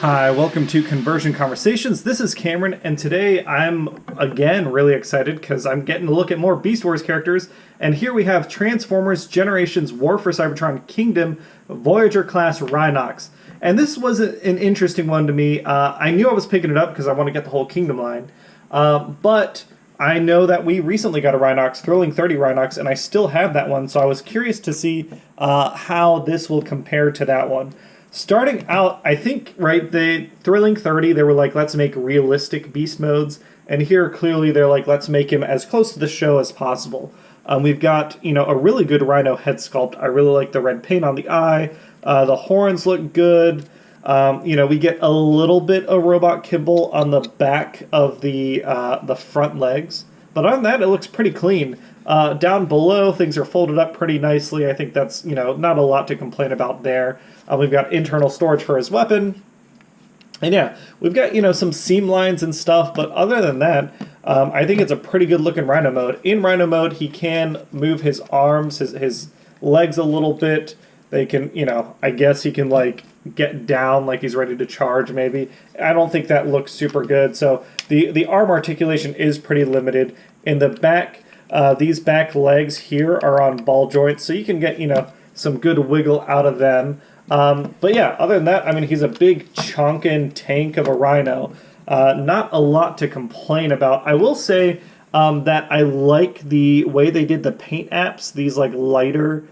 Hi, welcome to Conversion Conversations. This is Cameron, and today I'm again really excited because I'm getting to look at more Beast Wars characters. And here we have Transformers Generations War for Cybertron Kingdom Voyager class Rhinox. And this was an interesting one to me. I knew I was picking it up because I want to get the whole Kingdom line. But I know that we recently got a Rhinox, Thrilling 30 Rhinox, and I still have that one, so I was curious to see how this will compare to that one. Starting out, I think, right, the Thrilling 30, they were like, let's make realistic beast modes. And here, clearly, they're like, let's make him as close to the show as possible. We've got, a really good Rhino head sculpt. I really like the red paint on the eye. The horns look good. We get a little bit of robot kibble on the back of the front legs. But other than that, it looks pretty clean. Down below, things are folded up pretty nicely. I think that's, not a lot to complain about there. We've got internal storage for his weapon. And yeah, we've got, some seam lines and stuff. But other than that, I think it's a pretty good looking Rhino mode. In Rhino mode, he can move his arms, his legs a little bit. They can, I guess he can, get down like he's ready to charge, maybe. I don't think that looks super good. So the arm articulation is pretty limited. In the back, these back legs here are on ball joints, so you can get, some good wiggle out of them. But yeah, other than that, I mean, he's a big chunkin' tank of a Rhino. Not a lot to complain about. I will say that I like the way they did the paint apps. These lighter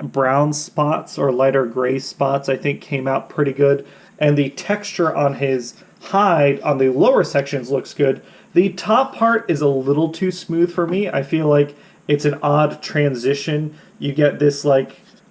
brown spots or lighter gray spots, I think, came out pretty good. And the texture on his hide on the lower sections looks good. The top part is a little too smooth for me. I feel like it's an odd transition. You get this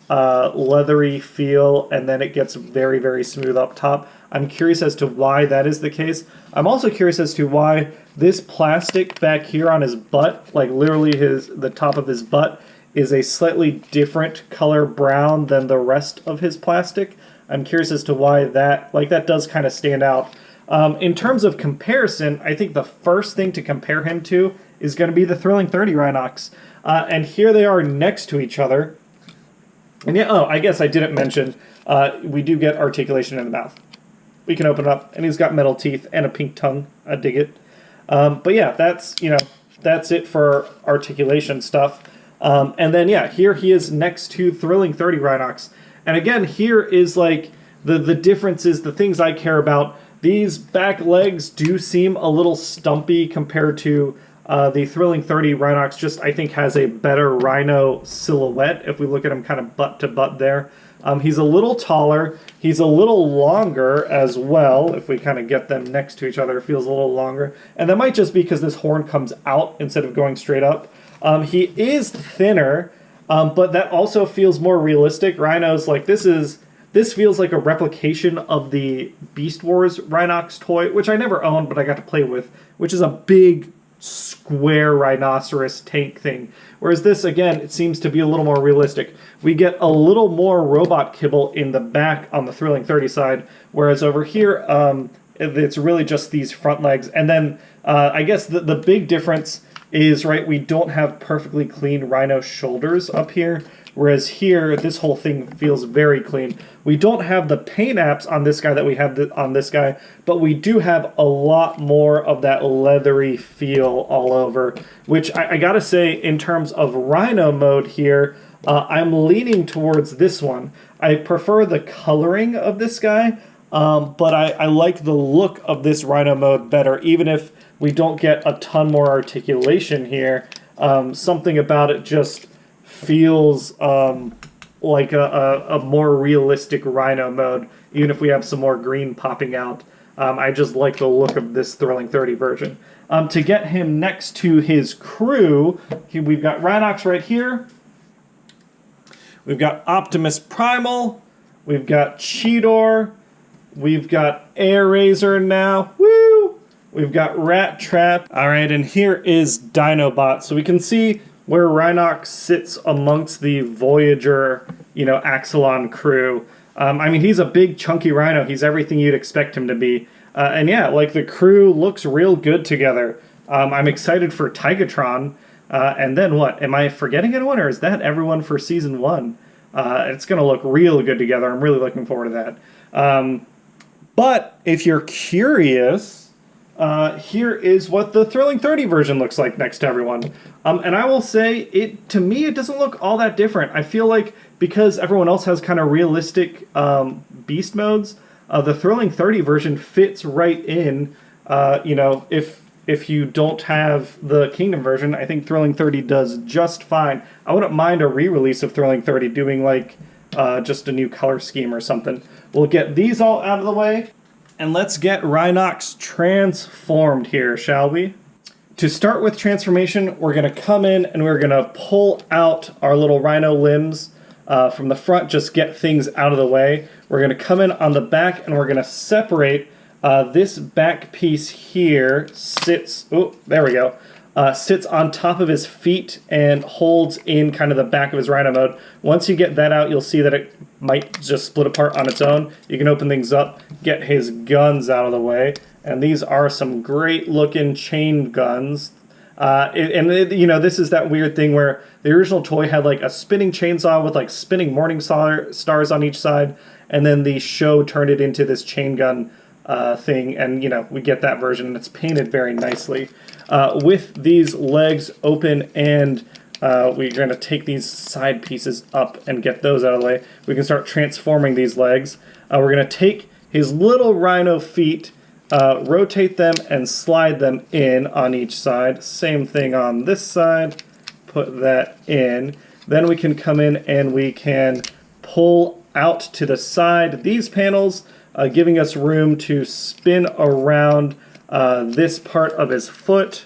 leathery feel, and then it gets very, very smooth up top. I'm curious as to why that is the case. I'm also curious as to why this plastic back here on his butt, literally the top of his butt, is a slightly different color brown than the rest of his plastic. I'm curious as to why that does kind of stand out. In terms of comparison, I think the first thing to compare him to is going to be the Thrilling 30 Rhinox. And here they are next to each other. And yeah, I guess I didn't mention, we do get articulation in the mouth. We can open it up, and he's got metal teeth and a pink tongue. I dig it. But yeah, that's it for articulation stuff. And then, yeah, here he is next to Thrilling 30 Rhinox. And again, here is the differences, the things I care about. These back legs do seem a little stumpy compared to the Thrilling 30 Rhinox. Just, I think, has a better Rhino silhouette if we look at him kind of butt to butt there. He's a little taller. He's a little longer as well. If we kind of get them next to each other, it feels a little longer. And that might just be because this horn comes out instead of going straight up. He is thinner, but that also feels more realistic. Rhinos, this feels like a replication of the Beast Wars Rhinox toy, which I never owned, but I got to play with, which is a big square rhinoceros tank thing. Whereas this, again, it seems to be a little more realistic. We get a little more robot kibble in the back on the Thrilling 30 side, whereas over here, it's really just these front legs. And then I guess the big difference is, right, we don't have perfectly clean Rhino shoulders up here, whereas here, this whole thing feels very clean. We don't have the paint apps on this guy that we have on this guy, but we do have a lot more of that leathery feel all over, which I gotta say, in terms of Rhino mode here, I'm leaning towards this one. I prefer the coloring of this guy, but I like the look of this Rhino mode better, even if we don't get a ton more articulation here. Something about it just feels like a more realistic Rhino mode, even if we have some more green popping out. I just like the look of this Thrilling 30 version. To get him next to his crew, we've got Rhinox right here. We've got Optimus Primal. We've got Cheetor. We've got Air Razor now. Woo! We've got Rat Trap. All right, and here is Dinobot. So we can see where Rhinox sits amongst the Voyager, Axelon crew. I mean, he's a big, chunky Rhino. He's everything you'd expect him to be. And yeah, the crew looks real good together. I'm excited for Tigatron. And then what? Am I forgetting anyone, or is that everyone for Season 1? It's going to look real good together. I'm really looking forward to that. But if you're curious, here is what the Thrilling 30 version looks like next to everyone. And I will say, to me, it doesn't look all that different. I feel like because everyone else has kind of realistic beast modes, the Thrilling 30 version fits right in. You know, if you don't have the Kingdom version, I think Thrilling 30 does just fine. I wouldn't mind a re-release of Thrilling 30 doing like just a new color scheme or something. We'll get these all out of the way, and let's get Rhinox transformed here, shall we? To start with transformation, we're going to come in and we're going to pull out our little rhino limbs from the front, just get things out of the way. We're going to come in on the back and we're going to separate this back piece here sits, oh, there we go, sits on top of his feet and holds in kind of the back of his rhino mode. Once you get that out, you'll see that it might just split apart on its own. You can open things up, get his guns out of the way, and these are some great looking chain guns. You know, this is that weird thing where the original toy had like a spinning chainsaw with like spinning morning stars on each side, and then the show turned it into this chain gun thing, and you know, we get that version and it's painted very nicely. With these legs open, and we're going to take these side pieces up and get those out of the way. We can start transforming these legs. We're going to take his little rhino feet, rotate them and slide them in on each side. Same thing on this side. Put that in. Then we can come in and we can pull out to the side these panels, giving us room to spin around this part of his foot.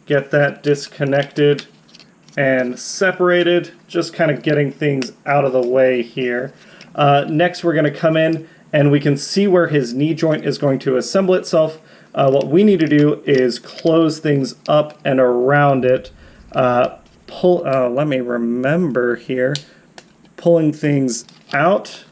Get that disconnected and separated, just kind of getting things out of the way here. Next we're going to come in and we can see where his knee joint is going to assemble itself. What we need to do is close things up and around it. Let me remember here. Pulling things out,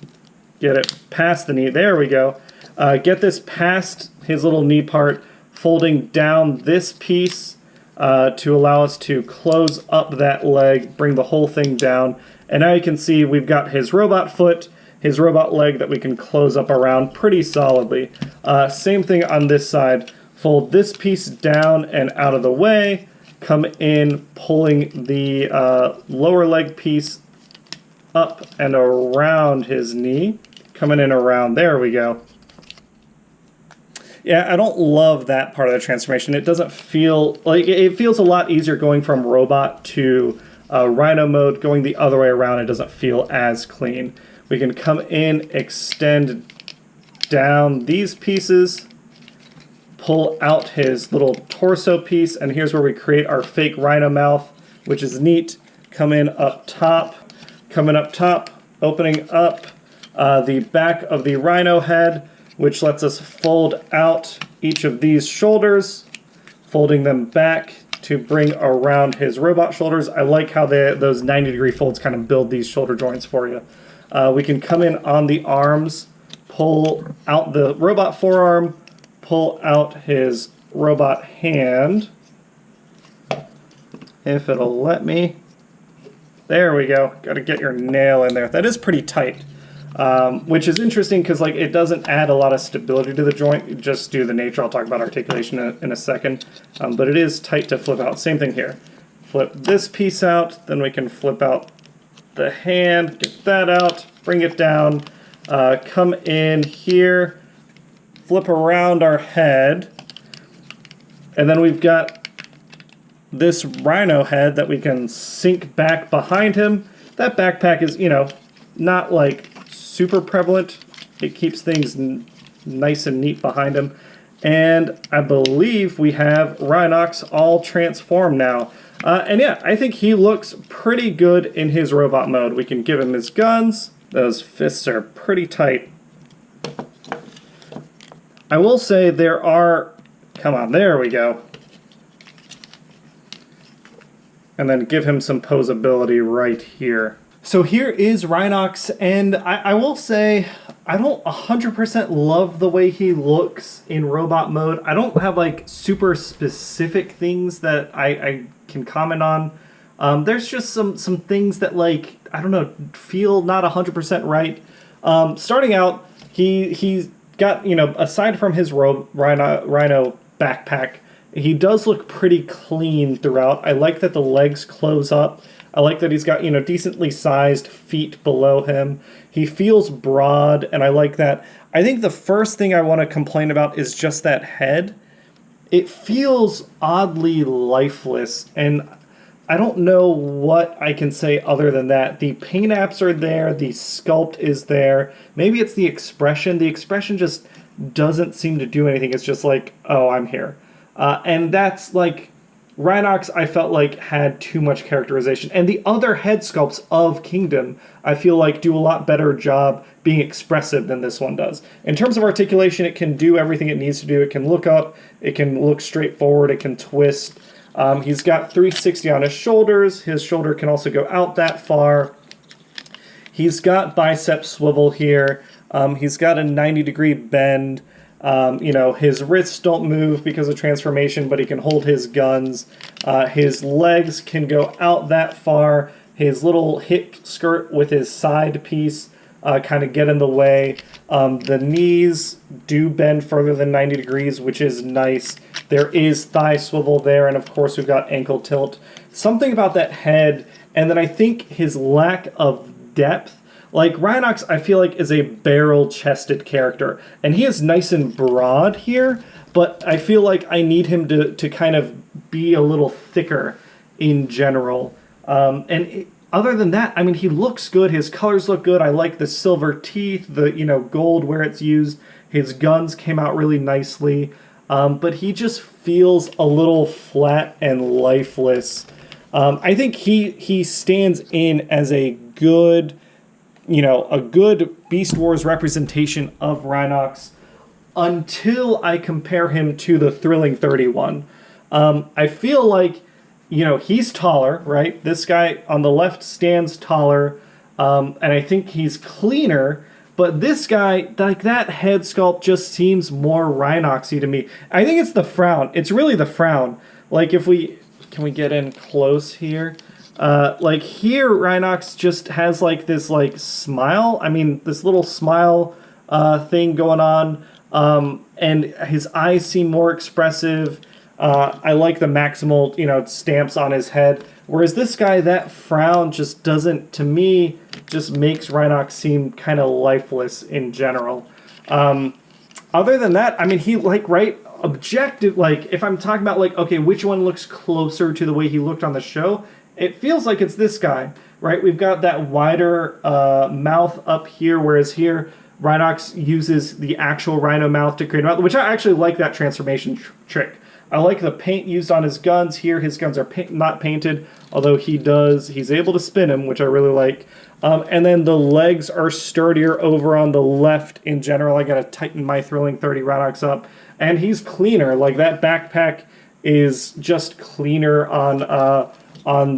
get it past the knee, there we go. Get this past his little knee part, folding down this piece to allow us to close up that leg, bring the whole thing down. And now you can see we've got his robot foot, his robot leg that we can close up around pretty solidly. Same thing on this side. Fold this piece down and out of the way. Come in, pulling the lower leg piece up and around his knee. Coming in around, there we go. Yeah, I don't love that part of the transformation. It doesn't feel like, it feels a lot easier going from robot to rhino mode. Going the other way around, it doesn't feel as clean. We can come in, extend down these pieces, pull out his little torso piece, and here's where we create our fake rhino mouth, which is neat. Come in up top, coming up top, opening up the back of the rhino head, which lets us fold out each of these shoulders, folding them back to bring around his robot shoulders. I like how those 90-degree folds kind of build these shoulder joints for you. We can come in on the arms, pull out the robot forearm, pull out his robot hand, if it'll let me. There we go. Got to get your nail in there. That is pretty tight. Which is interesting because like it doesn't add a lot of stability to the joint, just due to the nature. I'll talk about articulation in a second, but it is tight to flip out. Same thing here. Flip this piece out, then we can flip out the hand, get that out, bring it down, come in here, flip around our head, and then we've got this rhino head that we can sink back behind him. That backpack is, you know, not like super prevalent. It keeps things nice and neat behind him. And I believe we have Rhinox all transformed now. And yeah, I think he looks pretty good in his robot mode. We can give him his guns. Those fists are pretty tight. I will say there are... Come on, there we go. And then give him some posability right here. So here is Rhinox, and I will say I don't 100% love the way he looks in robot mode. I don't have like super specific things that I can comment on. There's just some things that, like, I don't know, feel not 100% right. Starting out, he's got, you know, aside from his rhino backpack, he does look pretty clean throughout. I like that the legs close up. I like that he's got, you know, decently sized feet below him. He feels broad, and I like that. I think the first thing I want to complain about is just that head. It feels oddly lifeless, and I don't know what I can say other than that. The paint apps are there, the sculpt is there. Maybe it's the expression. The expression just doesn't seem to do anything. It's just like, oh, I'm here. And that's like, Rhinox, I felt like, had too much characterization. And the other head sculpts of Kingdom, I feel like, do a lot better job being expressive than this one does. In terms of articulation, it can do everything it needs to do. It can look up, it can look straight forward, it can twist. He's got 360 on his shoulders. His shoulder can also go out that far. He's got bicep swivel here. He's got a 90-degree bend. You know, his wrists don't move because of transformation, but he can hold his guns. His legs can go out that far. His little hip skirt with his side piece kind of get in the way. The knees do bend further than 90 degrees, which is nice. There is thigh swivel there, and of course we've got ankle tilt. Something about that head, and then I think his lack of depth. Like, Rhinox, I feel like, is a barrel-chested character, and he is nice and broad here, but I feel like I need him to kind of be a little thicker in general. Other than that, I mean, he looks good, his colors look good, I like the silver teeth, the, you know, gold where it's used, his guns came out really nicely, but he just feels a little flat and lifeless. I think he stands in as a good, you know, a good Beast Wars representation of Rhinox until I compare him to the Thrilling 31. I feel like, you know, he's taller, right? This guy on the left stands taller, and I think he's cleaner, but this guy, like, that head sculpt just seems more Rhinoxy to me. I think it's the frown. It's really the frown. Like, can we get in close here? Like here, Rhinox just has like this like smile. I mean, this little smile thing going on, and his eyes seem more expressive. I like the maximal, you know, stamps on his head. Whereas this guy, that frown just doesn't, to me, just makes Rhinox seem kind of lifeless in general. Other than that, I mean, he, like, right, objective, like, if I'm talking about, like, okay, which one looks closer to the way he looked on the show, it feels like it's this guy, right? We've got that wider mouth up here, whereas here, Rhinox uses the actual rhino mouth to create a mouth, which I actually like that transformation trick. I like the paint used on his guns. Here, his guns are not painted, although he's able to spin them, which I really like. And then the legs are sturdier over on the left in general. I gotta tighten my Thrilling 30 Rhinox up. And he's cleaner. Like, that backpack is just cleaner on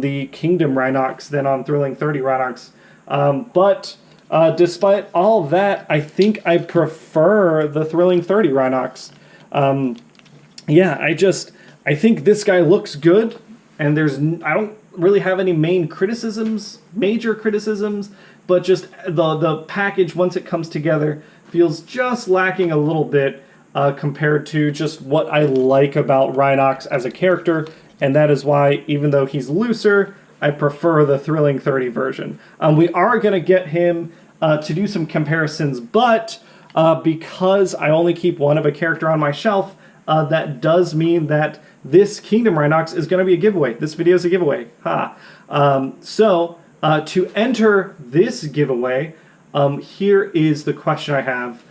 the Kingdom Rhinox than on Thrilling 30 Rhinox. But despite all that, I think I prefer the Thrilling 30 Rhinox. Yeah, I think this guy looks good, and I don't really have any major criticisms, but just the package, once it comes together, feels just lacking a little bit compared to just what I like about Rhinox as a character, and that is why, even though he's looser, I prefer the Thrilling 30 version. We are going to get him to do some comparisons, but because I only keep one of a character on my shelf, that does mean that this Kingdom Rhinox is going to be a giveaway. This video is a giveaway. So, to enter this giveaway, here is the question I have.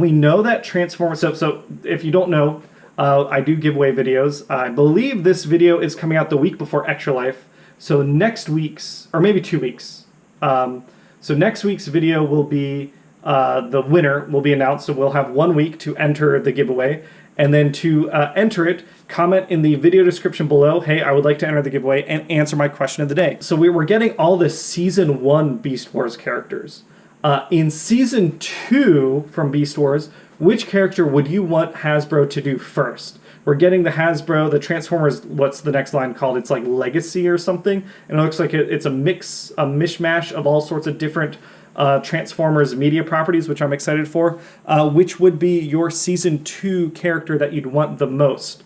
We know that Transformers... So if you don't know, I do giveaway videos. I believe this video is coming out the week before Extra Life. So next week's... Or maybe 2 weeks. So next week's video will be... the winner will be announced, so we'll have 1 week to enter the giveaway. And then to enter it, comment in the video description below, hey, I would like to enter the giveaway, and answer my question of the day. So we're getting all the Season 1 Beast Wars characters. In Season 2 from Beast Wars, which character would you want Hasbro to do first? We're getting the Hasbro, the Transformers, what's the next line called? It's like Legacy or something. And it looks like it's a mishmash of all sorts of different Transformers media properties, which I'm excited for, which would be your Season 2 character that you'd want the most?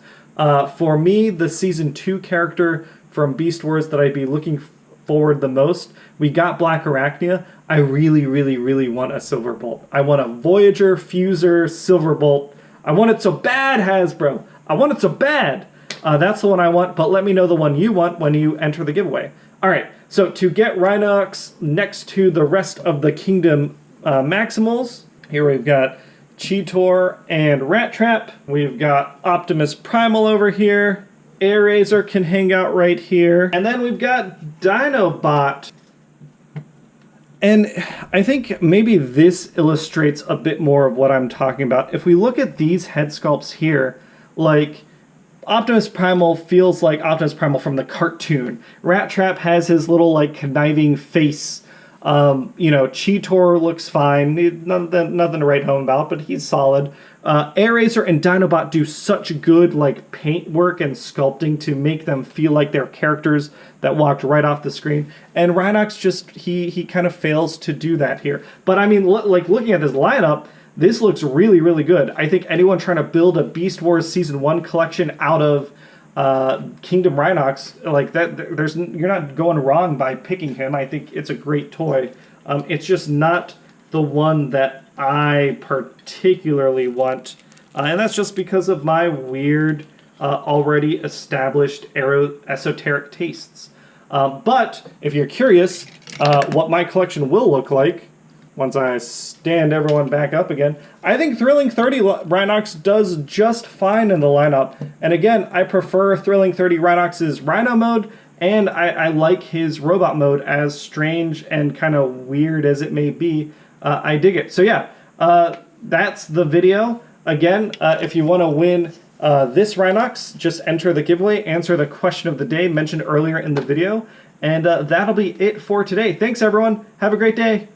For me, the Season 2 character from Beast Wars that I'd be looking forward the most, we got Black Arachnia. I really, really, really want a Silverbolt. I want a Voyager, Fuser, Silverbolt. I want it so bad, Hasbro. I want it so bad. That's the one I want, but let me know the one you want when you enter the giveaway. All right, so to get Rhinox next to the rest of the Kingdom Maximals, here we've got Cheetor and Rat Trap. We've got Optimus Primal over here. Airazor can hang out right here. And then we've got Dinobot. And I think maybe this illustrates a bit more of what I'm talking about. If we look at these head sculpts here, like Optimus Primal feels like Optimus Primal from the cartoon. Rat Trap has his little like conniving face. You know, Cheetor looks fine. Nothing to write home about, but he's solid. Airazor and Dinobot do such good like paint work and sculpting to make them feel like they're characters that walked right off the screen. And Rhinox just he kind of fails to do that here. But I mean, like looking at this lineup, this looks really, really good. I think anyone trying to build a Beast Wars Season 1 collection out of Kingdom Rhinox, like that, you're not going wrong by picking him. I think it's a great toy. It's just not the one that I particularly want, and that's just because of my weird, already established esoteric tastes. But if you're curious what my collection will look like once I stand everyone back up again, I think Thrilling 30 Rhinox does just fine in the lineup. And again, I prefer Thrilling 30 Rhinox's Rhino mode, and I like his robot mode, as strange and kind of weird as it may be. I dig it. So yeah, that's the video. Again, if you want to win this Rhinox, just enter the giveaway, answer the question of the day mentioned earlier in the video, and that'll be it for today. Thanks everyone. Have a great day.